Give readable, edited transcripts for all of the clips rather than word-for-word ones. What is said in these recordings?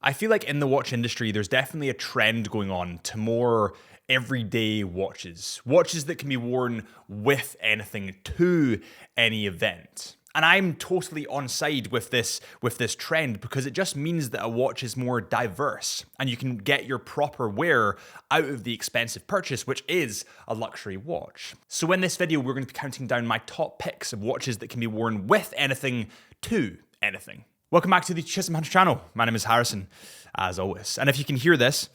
I feel like in the watch industry, there's definitely a trend going on to more everyday watches. Watches that can be worn with anything to any event. And I'm totally on side with this trend because it just means that a watch is more diverse and you can get your proper wear out of the expensive purchase, which is a luxury watch. So in this video, we're going to be counting down my top picks of watches that can be worn with anything to anything. Welcome back to the Chisholm Hunter channel. My name is Harrison, as always. And if you can hear this,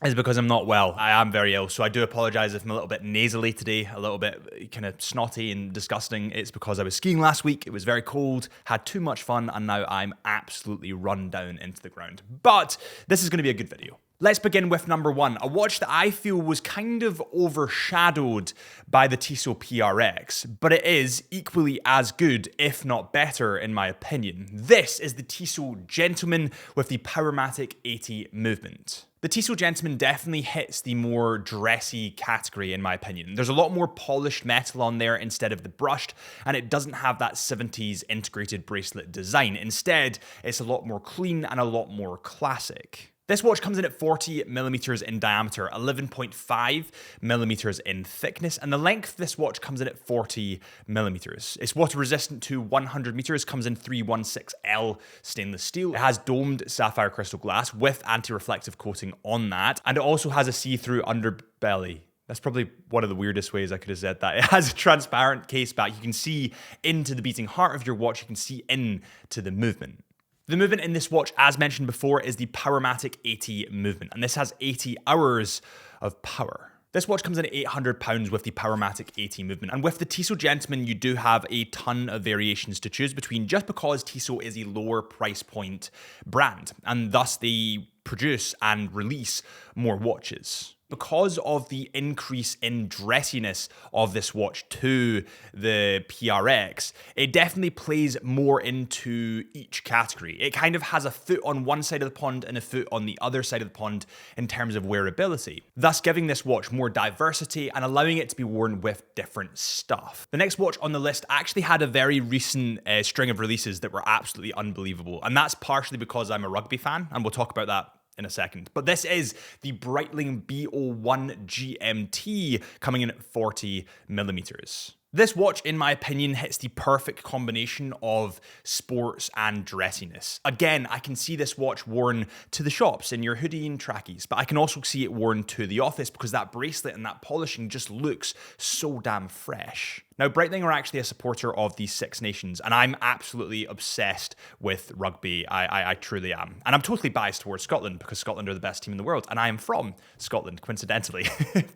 is because I'm not well. I am very ill, so I do apologize if I'm a little bit nasally today, a little bit kind of snotty and disgusting. It's because I was skiing last week. It was very cold, had too much fun, and now I'm absolutely run down into the ground. But this is going to be a good video. Let's begin with number one, a watch that I feel was kind of overshadowed by the Tissot PRX, but it is equally as good, if not better, in my opinion. This is the Tissot Gentleman with the Powermatic 80 movement. The Tissot Gentleman definitely hits the more dressy category in my opinion. There's a lot more polished metal on there instead of the brushed, and it doesn't have that 70s integrated bracelet design. Instead, it's a lot more clean and a lot more classic. This watch comes in at 40 millimeters in diameter, 11.5 millimeters in thickness, and the length of this watch comes in at 40 millimeters. It's water resistant to 100 meters, comes in 316L stainless steel. It has domed sapphire crystal glass with anti-reflective coating on that, and it also has a see-through underbelly. That's probably one of the weirdest ways I could have said that. It has a transparent case back. You can see into the beating heart of your watch. You can see into the movement. The movement in this watch, as mentioned before, is the Powermatic 80 movement, and this has 80 hours of power. This watch comes in at £800 with the Powermatic 80 movement, and with the Tissot Gentleman, you do have a ton of variations to choose between just because Tissot is a lower price point brand, and thus they produce and release more watches. Because of the increase in dressiness of this watch to the PRX, it definitely plays more into each category. It kind of has a foot on one side of the pond and a foot on the other side of the pond in terms of wearability, thus giving this watch more diversity and allowing it to be worn with different stuff. The next watch on the list actually had a very recent string of releases that were absolutely unbelievable, and that's partially because I'm a rugby fan, and we'll talk about that in a second. But this is the Breitling B01 GMT coming in at 40 millimeters. This watch, in my opinion, hits the perfect combination of sports and dressiness. Again, I can see this watch worn to the shops in your hoodie and trackies, but I can also see it worn to the office because that bracelet and that polishing just looks so damn fresh. Now, Breitling are actually a supporter of the Six Nations, and I'm absolutely obsessed with rugby. I truly am. And I'm totally biased towards Scotland because Scotland are the best team in the world, and I am from Scotland, coincidentally.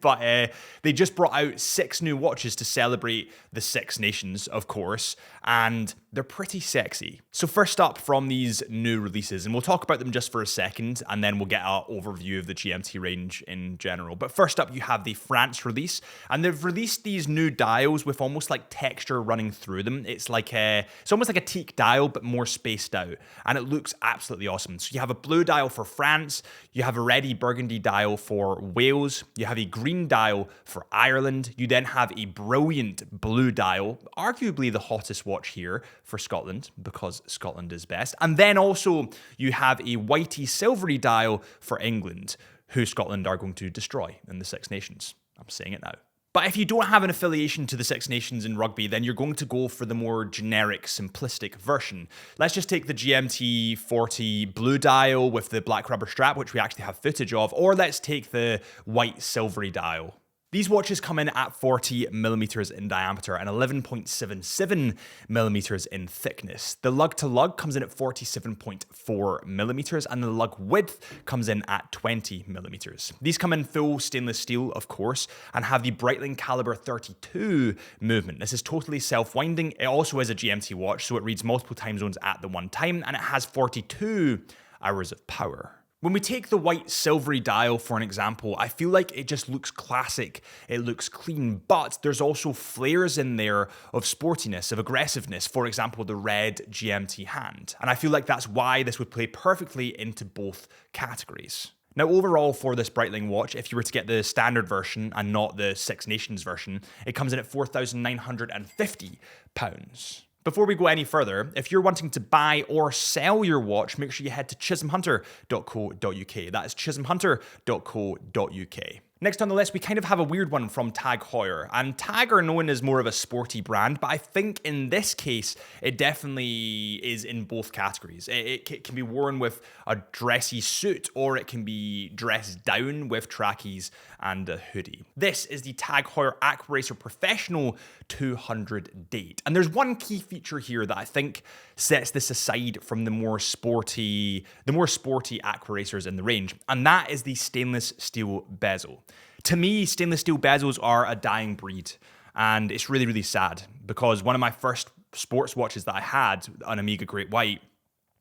But they just brought out 6 new watches to celebrate the Six Nations, of course, and they're pretty sexy. So first up from these new releases, and we'll talk about them just for a second, and then we'll get an overview of the GMT range in general. But first up, you have the France release, and they've released these new dials with almost like texture running through them. It's almost like a teak dial, but more spaced out, and it looks absolutely awesome. So you have a blue dial for France, you have a reddy burgundy dial for Wales, you have a green dial for Ireland, you then have a brilliant blue dial, arguably the hottest watch here for Scotland, because Scotland is best, and then also you have a whitey silvery dial for England, who Scotland are going to destroy in the Six Nations. I'm saying it now. But if you don't have an affiliation to the Six Nations in rugby, then you're going to go for the more generic, simplistic version. Let's just take the GMT 40 blue dial with the black rubber strap, which we actually have footage of, or let's take the white silvery dial. These watches come in at 40 millimeters in diameter and 11.77 millimeters in thickness. The lug to lug comes in at 47.4 millimeters and the lug width comes in at 20 millimeters. These come in full stainless steel, of course, and have the Breitling caliber 32 movement. This is totally self-winding. It also is a GMT watch, so it reads multiple time zones at the one time, and it has 42 hours of power. When we take the white silvery dial for an example, I feel like it just looks classic, it looks clean, but there's also flares in there of sportiness, of aggressiveness, for example, the red GMT hand. And I feel like that's why this would play perfectly into both categories. Now, overall for this Breitling watch, if you were to get the standard version and not the Six Nations version, it comes in at £4,950. Before we go any further, if you're wanting to buy or sell your watch, make sure you head to chisholmhunter.co.uk. That is chisholmhunter.co.uk. Next on the list, we kind of have a weird one from Tag Heuer. And Tag are known as more of a sporty brand, but I think in this case, it definitely is in both categories. It can be worn with a dressy suit, or it can be dressed down with trackies and a hoodie. This is the Tag Heuer Aquaracer Professional 200 Date. And there's one key feature here that I think sets this aside from the more sporty Aquaracers in the range, and that is the stainless steel bezel. To me, stainless steel bezels are a dying breed, and it's really, really sad because one of my first sports watches that I had, an Omega Great White,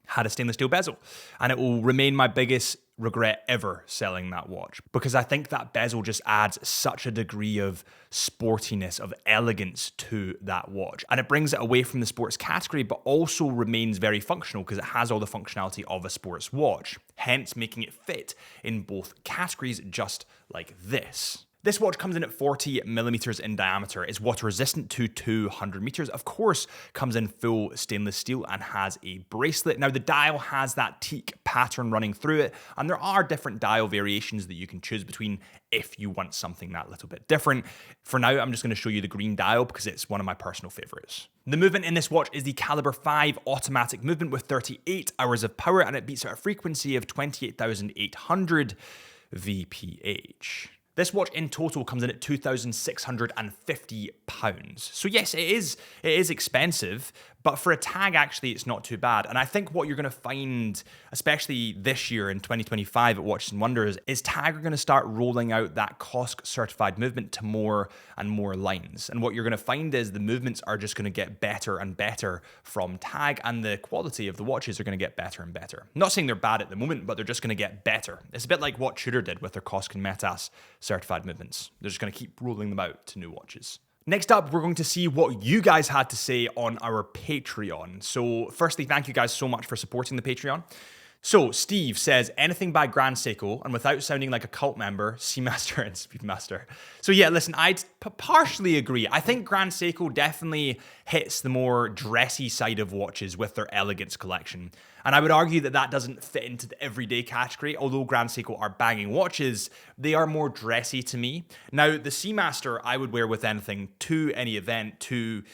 had a stainless steel bezel, and it will remain my biggest regret ever selling that watch because I think that bezel just adds such a degree of sportiness, of elegance to that watch, and it brings it away from the sports category but also remains very functional because it has all the functionality of a sports watch, hence making it fit in both categories just like this. This watch comes in at 40 millimeters in diameter, is water resistant to 200 meters, of course, comes in full stainless steel and has a bracelet. Now the dial has that teak pattern running through it, and there are different dial variations that you can choose between if you want something that little bit different. For now, I'm just going to show you the green dial because it's one of my personal favorites. The movement in this watch is the caliber 5 automatic movement with 38 hours of power, and it beats at a frequency of 28,800 VPH. This watch in total comes in at £2,650. So yes, it is expensive, but for a Tag, actually, it's not too bad. And I think what you're going to find, especially this year in 2025 at Watches and Wonders, is Tag are going to start rolling out that COSC certified movement to more and more lines. And what you're going to find is the movements are just going to get better and better from Tag, and the quality of the watches are going to get better and better. I'm not saying they're bad at the moment, but they're just going to get better. It's a bit like what Tudor did with their COSC and METAS certified movements. They're just going to keep rolling them out to new watches. Next up, we're going to see what you guys had to say on our Patreon. So firstly, thank you guys so much for supporting the Patreon. So Steve says, anything by Grand Seiko, and without sounding like a cult member, Seamaster and Speedmaster. So yeah, listen, I'd partially agree. I think Grand Seiko definitely hits the more dressy side of watches with their elegance collection. And I would argue that that doesn't fit into the everyday category. Although Grand Seiko are banging watches, they are more dressy to me. Now, the Seamaster I would wear with anything, to any event, to,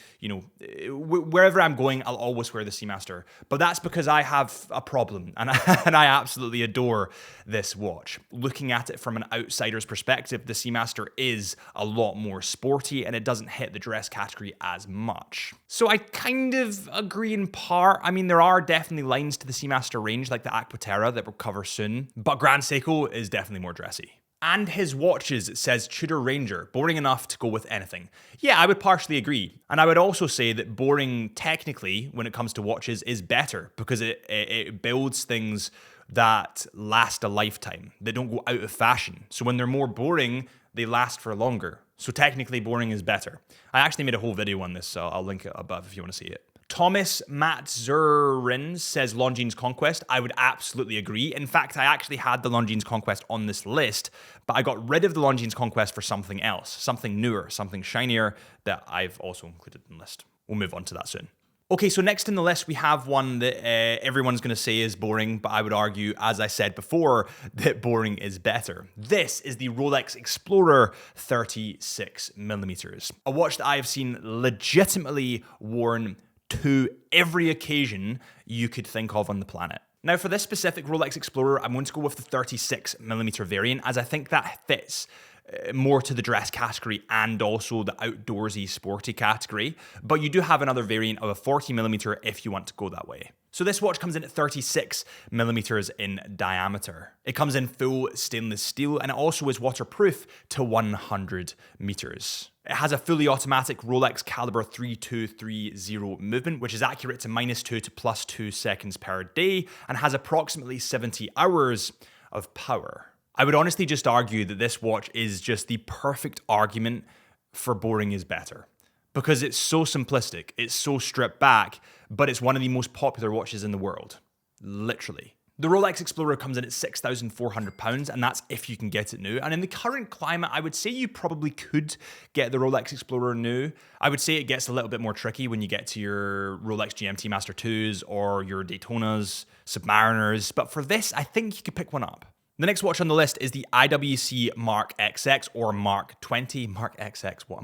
wherever I'm going, I'll always wear the Seamaster. But that's because I have a problem, and I absolutely adore this watch. Looking at it from an outsider's perspective, the Seamaster is a lot more sporty, and it doesn't hit the dress category as much. So I kind of agree in part. I mean, there are definitely lines to the Seamaster range, like the Aqua Terra, that we'll cover soon, but Grand Seiko is definitely more dressy. And his watches, it says Tudor Ranger, boring enough to go with anything. Yeah, I would partially agree. And I would also say that boring, technically, when it comes to watches, is better because it builds things that last a lifetime, that don't go out of fashion. So when they're more boring, they last for longer. So technically, boring is better. I actually made a whole video on this, so I'll link it above if you want to see it. Thomas Matzurin says Longines Conquest. I would absolutely agree. In fact, I actually had the Longines Conquest on this list, but I got rid of the Longines Conquest for something else, something newer, something shinier that I've also included in the list. We'll move on to that soon. Okay, so next in the list, we have one that everyone's going to say is boring, but I would argue, as I said before, that boring is better. This is the Rolex Explorer 36mm, a watch that I have seen legitimately worn to every occasion you could think of on the planet. Now, for this specific Rolex Explorer, I'm going to go with the 36mm variant, as I think that fits more to the dress category and also the outdoorsy sporty category, but you do have another variant of a 40mm if you want to go that way. So this watch comes in at 36mm in diameter. It comes in full stainless steel, and it also is waterproof to 100 meters. It has a fully automatic Rolex caliber 3230 movement, which is accurate to -2 to +2 seconds per day, and has approximately 70 hours of power. I would honestly just argue that this watch is just the perfect argument for boring is better. Because it's so simplistic, it's so stripped back, but it's one of the most popular watches in the world. Literally. The Rolex Explorer comes in at £6,400, and that's if you can get it new. And in the current climate, I would say you probably could get the Rolex Explorer new. I would say it gets a little bit more tricky when you get to your Rolex GMT Master 2s or your Daytonas, Submariners. But for this, I think you could pick one up. The next watch on the list is the IWC Mark XX or Mark 20. Mark XX, what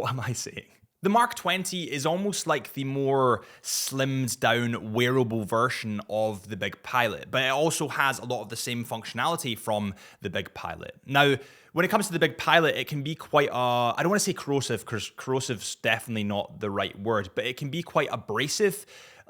am I saying? The Mark 20 is almost like the more slimmed down wearable version of the Big Pilot, but it also has a lot of the same functionality from the Big Pilot. Now, when it comes to the Big Pilot, it can be quite I don't want to say corrosive, because corrosive's definitely not the right word, but it can be quite abrasive.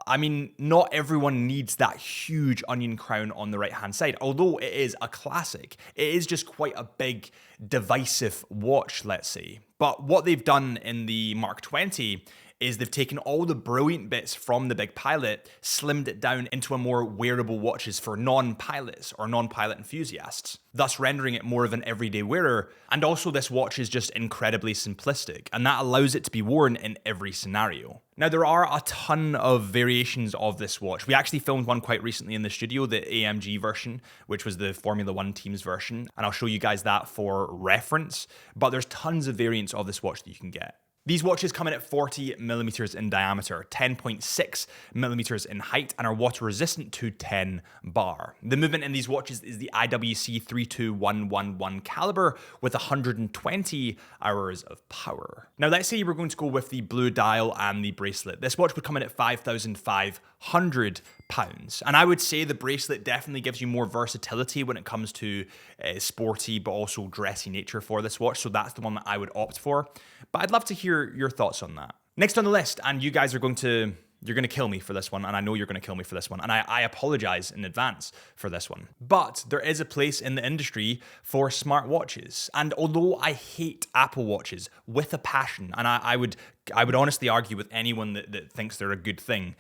I mean, not everyone needs that huge onion crown on the right-hand side. Although it is a classic, it is just quite a big, divisive watch, let's say. But what they've done in the Mark 20 is they've taken all the brilliant bits from the Big Pilot, slimmed it down into a more wearable watches for non-pilots or non-pilot enthusiasts, thus rendering it more of an everyday wearer. And also this watch is just incredibly simplistic, and that allows it to be worn in every scenario. Now, there are a ton of variations of this watch. We actually filmed one quite recently in the studio, the AMG version, which was the Formula One team's version, and I'll show you guys that for reference, but there's tons of variants of this watch that you can get. These watches come in at 40 millimeters in diameter, 10.6 millimeters in height, and are water resistant to 10 bar. The movement in these watches is the IWC 32111 caliber with 120 hours of power. Now, let's say you were going to go with the blue dial and the bracelet. This watch would come in at £5,500. And I would say the bracelet definitely gives you more versatility when it comes to sporty but also dressy nature for this watch, so that's the one that I would opt for. But I'd love to hear your thoughts on that. Next on the list, and you guys are going to kill me for this one, and I know you're going to kill me for this one, and I apologize in advance for this one. But there is a place in the industry for smartwatches, and although I hate Apple Watches with a passion, and I would honestly argue with anyone that thinks they're a good thing,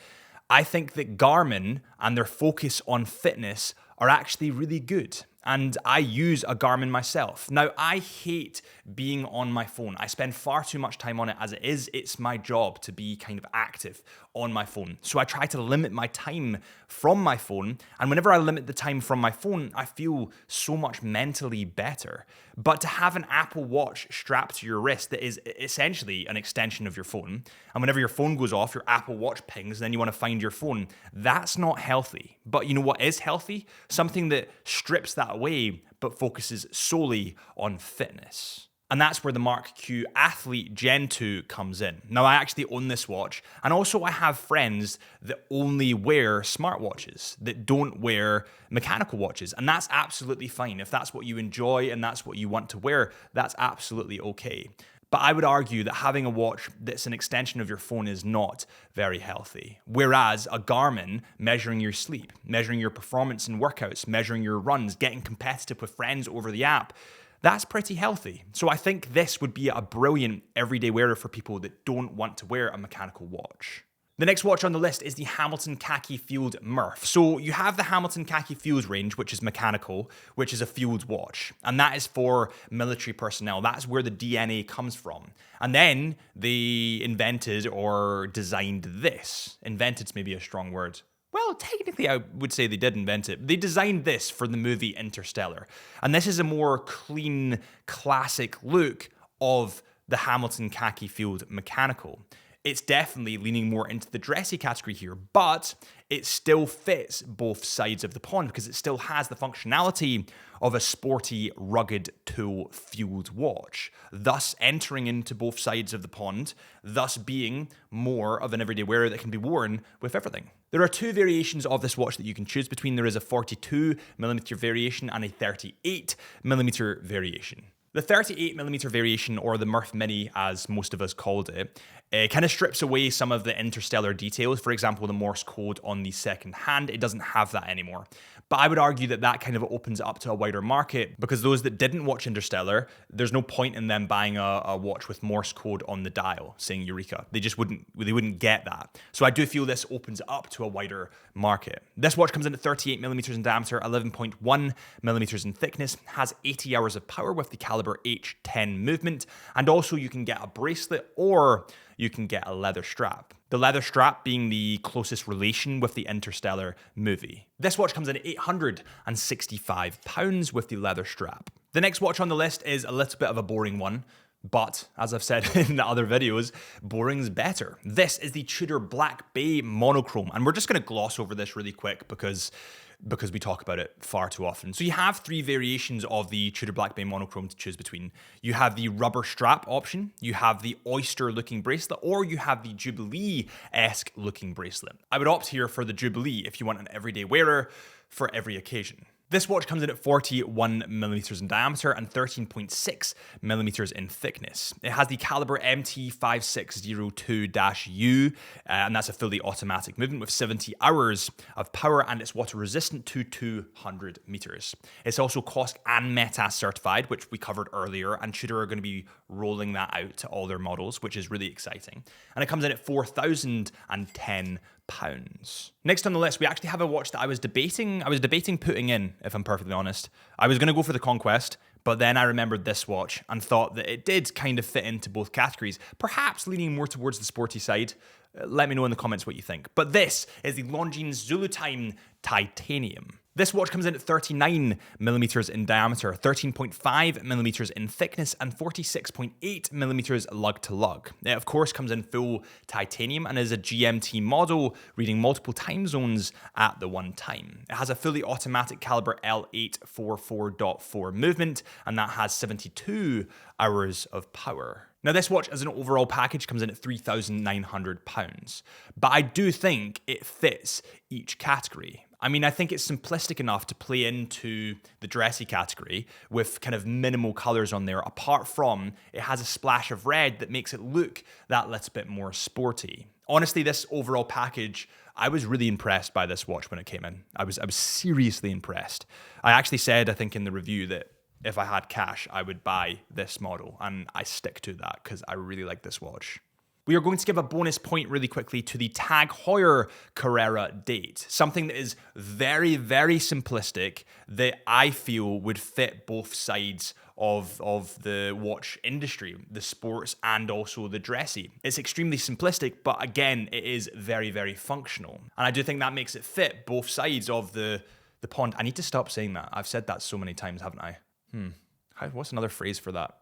I think that Garmin and their focus on fitness are actually really good. And I use a Garmin myself. Now, I hate being on my phone. I spend far too much time on it as it is. It's my job to be kind of active on my phone. So I try to limit my time from my phone. And whenever I limit the time from my phone, I feel so much mentally better. But to have an Apple Watch strapped to your wrist that is essentially an extension of your phone, and whenever your phone goes off, your Apple Watch pings, and then you want to find your phone, that's not healthy. But you know what is healthy? Something that strips that away but focuses solely on fitness. And that's where the MARQ Athlete Gen 2 comes in. Now, I actually own this watch, and also I have friends that only wear smartwatches, that don't wear mechanical watches, and that's absolutely fine. If that's what you enjoy and that's what you want to wear, that's absolutely okay. But I would argue that having a watch that's an extension of your phone is not very healthy. Whereas a Garmin, measuring your sleep, measuring your performance in workouts, measuring your runs, getting competitive with friends over the app, that's pretty healthy. So I think this would be a brilliant everyday wearer for people that don't want to wear a mechanical watch. The next watch on the list is the Hamilton Khaki Field Murf. So you have the Hamilton Khaki Field range, which is mechanical, which is a field watch. And that is for military personnel. That's where the DNA comes from. And then they invented or designed this. Invented's maybe a strong word. Well, technically, I would say they did invent it. They designed this for the movie Interstellar. And this is a more clean, classic look of the Hamilton Khaki Field Mechanical. It's definitely leaning more into the dressy category here, but it still fits both sides of the pond because it still has the functionality of a sporty, rugged tool-fueled watch, thus entering into both sides of the pond, thus being more of an everyday wearer that can be worn with everything. There are two variations of this watch that you can choose between. There is a 42mm variation and a 38mm variation. The 38mm variation, or the Murf Mini as most of us called it, kind of strips away some of the interstellar details. For example, the Morse code on the second hand, it doesn't have that anymore. But I would argue that that kind of opens it up to a wider market, because those that didn't watch Interstellar, there's no point in them buying a watch with Morse code on the dial saying Eureka. They wouldn't get that. So I do feel this opens it up to a wider market. This watch comes in at 38mm in diameter, 11.1mm in thickness, has 80 hours of power with the caliber caliber H10 movement, and also you can get a bracelet or you can get a leather strap. The leather strap being the closest relation with the Interstellar movie. This watch comes in at £865 with the leather strap. The next watch on the list is a little bit of a boring one, but as I've said in the other videos, boring's better. This is the Tudor Black Bay Monochrome, and we're just going to gloss over this really quick because we talk about it far too often. So you have three variations of the Tudor Black Bay Monochrome to choose between. You have the rubber strap option, you have the oyster looking bracelet, or you have the Jubilee-esque looking bracelet. I would opt here for the Jubilee if you want an everyday wearer for every occasion. This watch comes in at 41mm in diameter and 13.6mm in thickness. It has the caliber MT5602-U, and that's a fully automatic movement with 70 hours of power, and it's water resistant to 200 meters. It's also COSC and METAS certified, which we covered earlier, and Tudor are going to be rolling that out to all their models, which is really exciting. And it comes in at £4,010. Next on the list, we actually have a watch that I was debating putting in, if I'm perfectly honest. I was going to go for the Conquest, but then I remembered this watch and thought that it did kind of fit into both categories, perhaps leaning more towards the sporty side. Let me know in the comments what you think. But this is the Longines Zulu Time Titanium. This watch comes in at 39mm in diameter, 13.5mm in thickness, and 46.8mm lug to lug. It of course comes in full titanium and is a GMT model, reading multiple time zones at the one time. It has a fully automatic caliber L844.4 movement, and that has 72 hours of power. Now, this watch as an overall package comes in at £3,900, but I do think it fits each category. I mean, I think it's simplistic enough to play into the dressy category with kind of minimal colors on there, apart from it has a splash of red that makes it look that little bit more sporty. Honestly, this overall package, I was really impressed by this watch when it came in. I was seriously impressed. I actually said, I think in the review, that if I had cash, I would buy this model, and I stick to that because I really like this watch. We are going to give a bonus point really quickly to the Tag Heuer Carrera date, something that is very, very simplistic that I feel would fit both sides of the watch industry, the sports and also the dressy. It's extremely simplistic, but again, it is very, very functional. And I do think that makes it fit both sides of the pond. I need to stop saying that. I've said that so many times, haven't I? What's another phrase for that?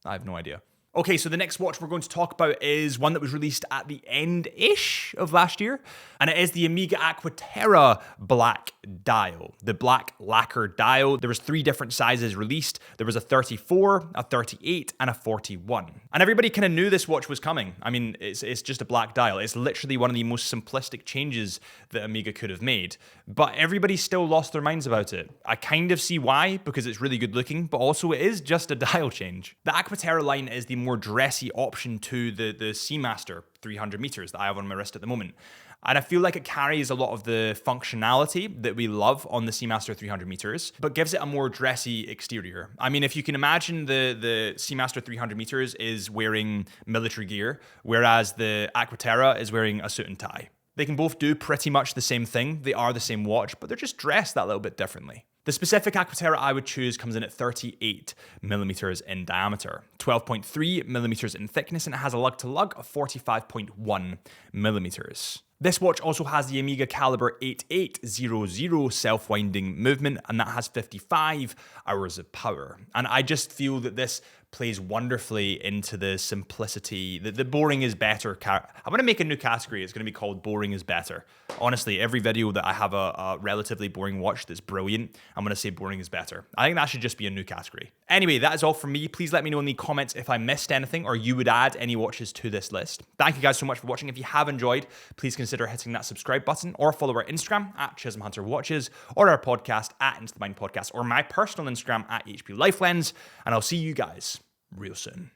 I have no idea. Okay, so the next watch we're going to talk about is one that was released at the end-ish of last year, and it is the Omega Aqua Terra Black Dial, the black lacquer dial. There was 3 different sizes released. There was a 34, a 38, and a 41. And everybody kind of knew this watch was coming. I mean, it's just a black dial. It's literally one of the most simplistic changes that Omega could have made, but everybody still lost their minds about it. I kind of see why, because it's really good looking, but also it is just a dial change. The Aqua Terra line is the more dressy option to the Seamaster 300 meters that I have on my wrist at the moment. And I feel like it carries a lot of the functionality that we love on the Seamaster 300 meters, but gives it a more dressy exterior. I mean, if you can imagine the Seamaster 300 meters is wearing military gear, whereas the Aqua Terra is wearing a suit and tie. They can both do pretty much the same thing. They are the same watch, but they're just dressed that little bit differently. The specific Aqua Terra I would choose comes in at 38mm in diameter, 12.3mm in thickness, and it has a lug-to-lug of 45.1mm. This watch also has the Omega caliber 8800 self-winding movement, and that has 55 hours of power. And I just feel that this plays wonderfully into the simplicity, the boring is better. I'm going to make a new category. It's going to be called boring is better. Honestly, every video that I have a relatively boring watch that's brilliant, I'm going to say boring is better. I think that should just be a new category. Anyway, that is all from me. Please let me know in the comments if I missed anything or you would add any watches to this list. Thank you guys so much for watching. If you have enjoyed, please consider hitting that subscribe button or follow our Instagram at Chisholm Hunter Watches or our podcast at Into the Mind Podcast or my personal Instagram at HP Life Lens. And I'll see you guys real soon.